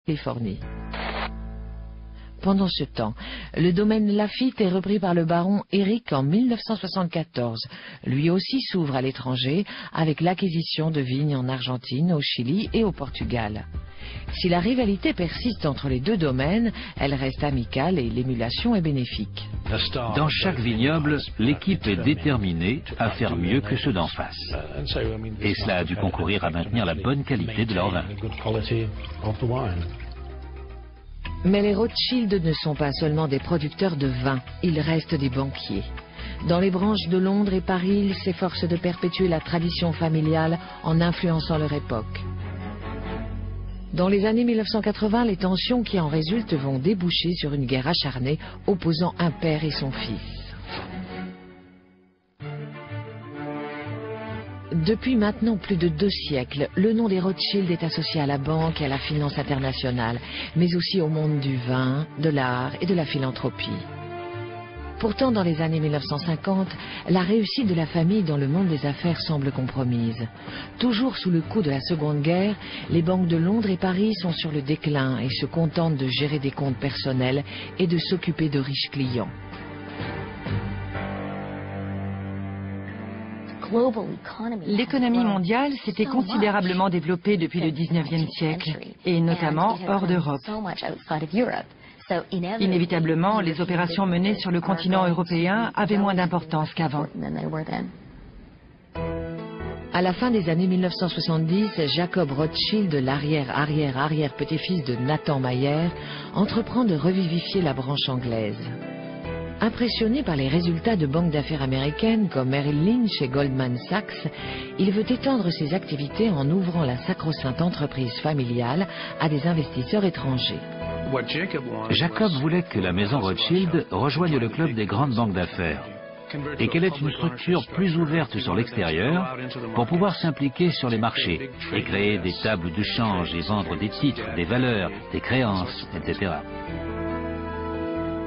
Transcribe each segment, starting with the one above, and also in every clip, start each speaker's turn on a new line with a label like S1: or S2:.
S1: Californie. Pendant ce temps, le domaine Laffitte est repris par le baron Eric en 1974. Lui aussi s'ouvre à l'étranger avec l'acquisition de vignes en Argentine, au Chili et au Portugal. Si la rivalité persiste entre les deux domaines, elle reste amicale et l'émulation est bénéfique.
S2: Dans chaque vignoble, l'équipe est déterminée à faire mieux que ceux d'en face. Et cela a dû concourir à maintenir la bonne qualité de leur vin.
S1: Mais les Rothschild ne sont pas seulement des producteurs de vin, ils restent des banquiers. Dans les branches de Londres et Paris, ils s'efforcent de perpétuer la tradition familiale en influençant leur époque. Dans les années 1980, les tensions qui en résultent vont déboucher sur une guerre acharnée opposant un père et son fils. Depuis maintenant plus de 2 siècles, le nom des Rothschild est associé à la banque et à la finance internationale, mais aussi au monde du vin, de l'art et de la philanthropie. Pourtant, dans les années 1950, la réussite de la famille dans le monde des affaires semble compromise. Toujours sous le coup de la Seconde Guerre, les banques de Londres et Paris sont sur le déclin et se contentent de gérer des comptes personnels et de s'occuper de riches clients.
S3: L'économie mondiale s'était considérablement développée depuis le XIXe siècle, et notamment hors d'Europe. Inévitablement, les opérations menées sur le continent européen avaient moins d'importance qu'avant.
S1: À la fin des années 1970, Jacob Rothschild, l'arrière-arrière-arrière-petit-fils de Nathan Mayer, entreprend de revivifier la branche anglaise. Impressionné par les résultats de banques d'affaires américaines comme Merrill Lynch et Goldman Sachs, il veut étendre ses activités en ouvrant la sacro-sainte entreprise familiale à des investisseurs étrangers.
S2: Jacob voulait que la maison Rothschild rejoigne le club des grandes banques d'affaires et qu'elle ait une structure plus ouverte sur l'extérieur pour pouvoir s'impliquer sur les marchés et créer des tables de change et vendre des titres, des valeurs, des créances, etc.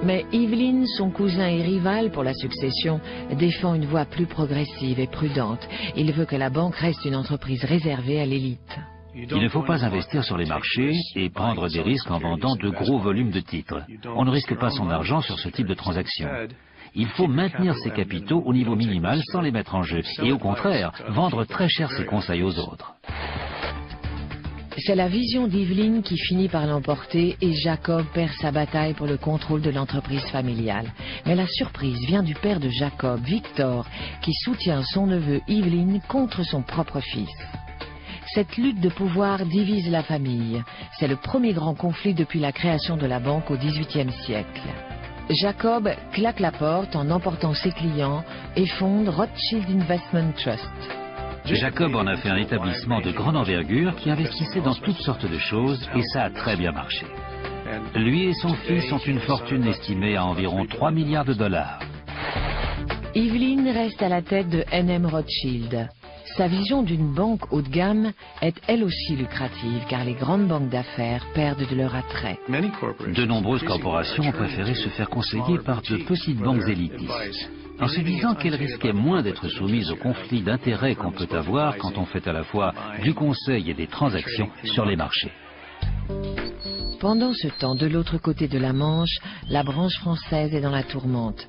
S1: Mais Evelyn, son cousin et rival pour la succession, défend une voie plus progressive et prudente. Il veut que la banque reste une entreprise réservée à l'élite.
S2: Il ne faut pas investir sur les marchés et prendre des risques en vendant de gros volumes de titres. On ne risque pas son argent sur ce type de transaction. Il faut maintenir ses capitaux au niveau minimal sans les mettre en jeu et au contraire, vendre très cher ses conseils aux autres.
S1: C'est la vision d'Evelyn qui finit par l'emporter et Jacob perd sa bataille pour le contrôle de l'entreprise familiale. Mais la surprise vient du père de Jacob, Victor, qui soutient son neveu Evelyn contre son propre fils. Cette lutte de pouvoir divise la famille. C'est le premier grand conflit depuis la création de la banque au XVIIIe siècle. Jacob claque la porte en emportant ses clients et fonde Rothschild Investment Trust.
S2: Jacob en a fait un établissement de grande envergure qui investissait dans toutes sortes de choses et ça a très bien marché. Lui et son fils ont une fortune estimée à environ 3 milliards de dollars.
S1: Evelyn reste à la tête de N.M. Rothschild. Sa vision d'une banque haut de gamme est elle aussi lucrative car les grandes banques d'affaires perdent de leur attrait.
S2: De nombreuses corporations ont préféré se faire conseiller par de petites banques élitistes, en se disant qu'elles risquaient moins d'être soumises aux conflits d'intérêts qu'on peut avoir quand on fait à la fois du conseil et des transactions sur les marchés.
S1: Pendant ce temps, de l'autre côté de la Manche, la branche française est dans la tourmente.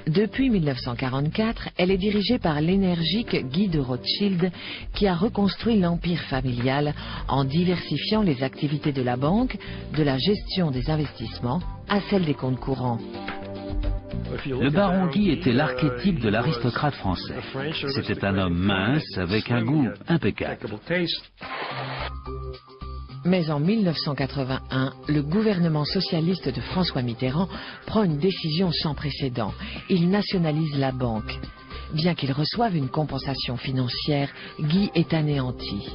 S1: Depuis 1944, elle est dirigée par l'énergique Guy de Rothschild qui a reconstruit l'empire familial en diversifiant les activités de la banque, de la gestion des investissements à celle des comptes courants.
S2: Le baron Guy était l'archétype de l'aristocrate français. C'était un homme mince avec un goût impeccable.
S1: Mais en 1981, le gouvernement socialiste de François Mitterrand prend une décision sans précédent. Il nationalise la banque. Bien qu'il reçoive une compensation financière, Guy est anéanti.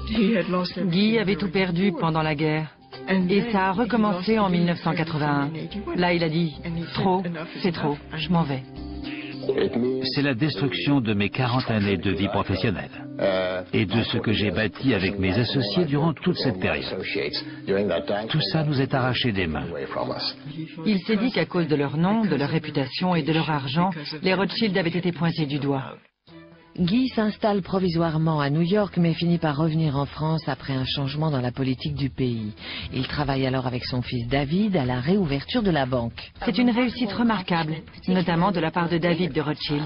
S3: Guy avait tout perdu pendant la guerre. Et ça a recommencé en 1981. Là, il a dit « Trop, c'est trop, je m'en vais ».
S2: C'est la destruction de mes 40 années de vie professionnelle et de ce que j'ai bâti avec mes associés durant toute cette période. Tout ça nous est arraché des mains.
S3: Il s'est dit qu'à cause de leur nom, de leur réputation et de leur argent, les Rothschild avaient été pointés du doigt.
S1: Guy s'installe provisoirement à New York mais finit par revenir en France après un changement dans la politique du pays. Il travaille alors avec son fils David à la réouverture de la banque.
S3: C'est une réussite remarquable, notamment de la part de David de Rothschild,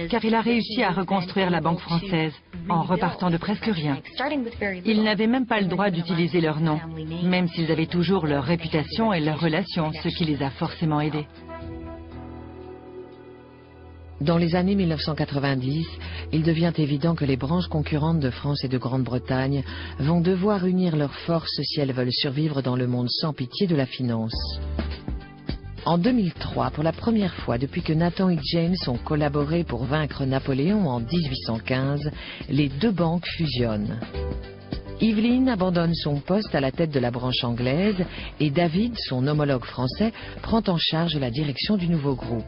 S3: car il a réussi à reconstruire la banque française en repartant de presque rien. Ils n'avaient même pas le droit d'utiliser leur nom, même s'ils avaient toujours leur réputation et leurs relations, ce qui les a forcément aidés.
S1: Dans les années 1990, il devient évident que les branches concurrentes de France et de Grande-Bretagne vont devoir unir leurs forces si elles veulent survivre dans le monde sans pitié de la finance. En 2003, pour la première fois depuis que Nathan et James ont collaboré pour vaincre Napoléon en 1815, les deux banques fusionnent. Evelyn abandonne son poste à la tête de la branche anglaise et David, son homologue français, prend en charge la direction du nouveau groupe.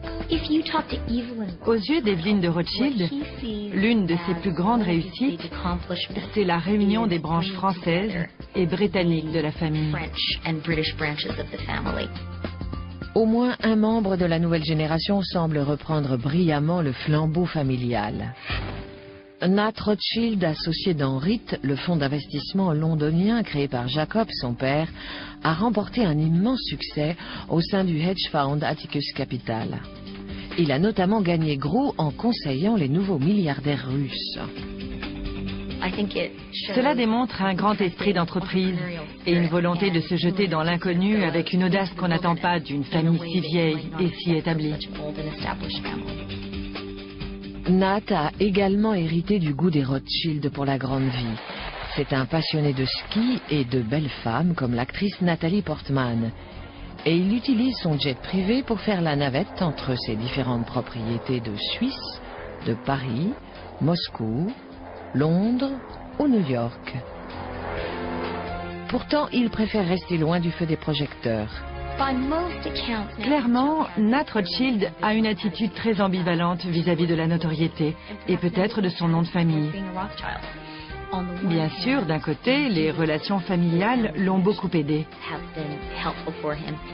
S3: Aux yeux d'Evelyn de Rothschild, l'une de ses plus grandes réussites, c'est la réunion des branches françaises et britanniques de la famille.
S1: Au moins un membre de la nouvelle génération semble reprendre brillamment le flambeau familial. Nat Rothschild, associé dans RIT, le fonds d'investissement londonien créé par Jacob, son père, a remporté un immense succès au sein du hedge fund Atticus Capital. Il a notamment gagné gros en conseillant les nouveaux milliardaires russes.
S3: Cela démontre un grand esprit d'entreprise et une volonté de se jeter dans l'inconnu avec une audace qu'on n'attend pas d'une famille si vieille et si établie.
S1: Nat a également hérité du goût des Rothschild pour la grande vie. C'est un passionné de ski et de belles femmes comme l'actrice Nathalie Portman. Et il utilise son jet privé pour faire la navette entre ses différentes propriétés de Suisse, de Paris, Moscou, Londres ou New York. Pourtant, il préfère rester loin du feu des projecteurs.
S3: Clairement, Nat Rothschild a une attitude très ambivalente vis-à-vis de la notoriété et peut-être de son nom de famille. Bien sûr, d'un côté, les relations familiales l'ont beaucoup aidé.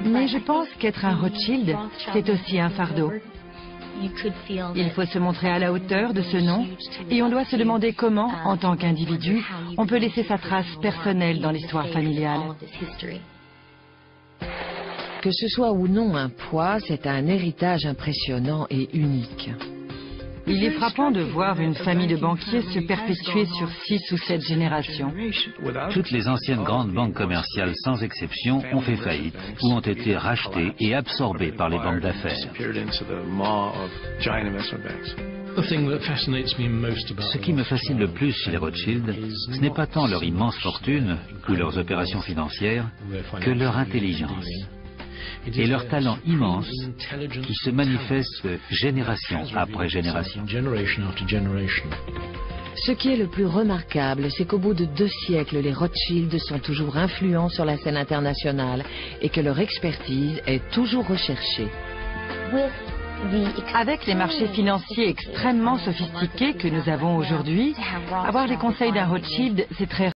S3: Mais je pense qu'être un Rothschild, c'est aussi un fardeau. Il faut se montrer à la hauteur de ce nom et on doit se demander comment, en tant qu'individu, on peut laisser sa trace personnelle dans l'histoire familiale.
S1: Que ce soit ou non un poids, c'est un héritage impressionnant et unique.
S3: Il est frappant de voir une famille de banquiers se perpétuer sur 6 ou 7 générations.
S2: Toutes les anciennes grandes banques commerciales, sans exception, ont fait faillite ou ont été rachetées et absorbées par les banques d'affaires. Ce qui me fascine le plus chez les Rothschild, ce n'est pas tant leur immense fortune ou leurs opérations financières que leur intelligence et leur talent immense qui se manifeste génération après génération.
S1: Ce qui est le plus remarquable, c'est qu'au bout de 2 siècles, les Rothschild sont toujours influents sur la scène internationale et que leur expertise est toujours recherchée.
S3: Avec les marchés financiers extrêmement sophistiqués que nous avons aujourd'hui, avoir les conseils d'un Rothschild, c'est très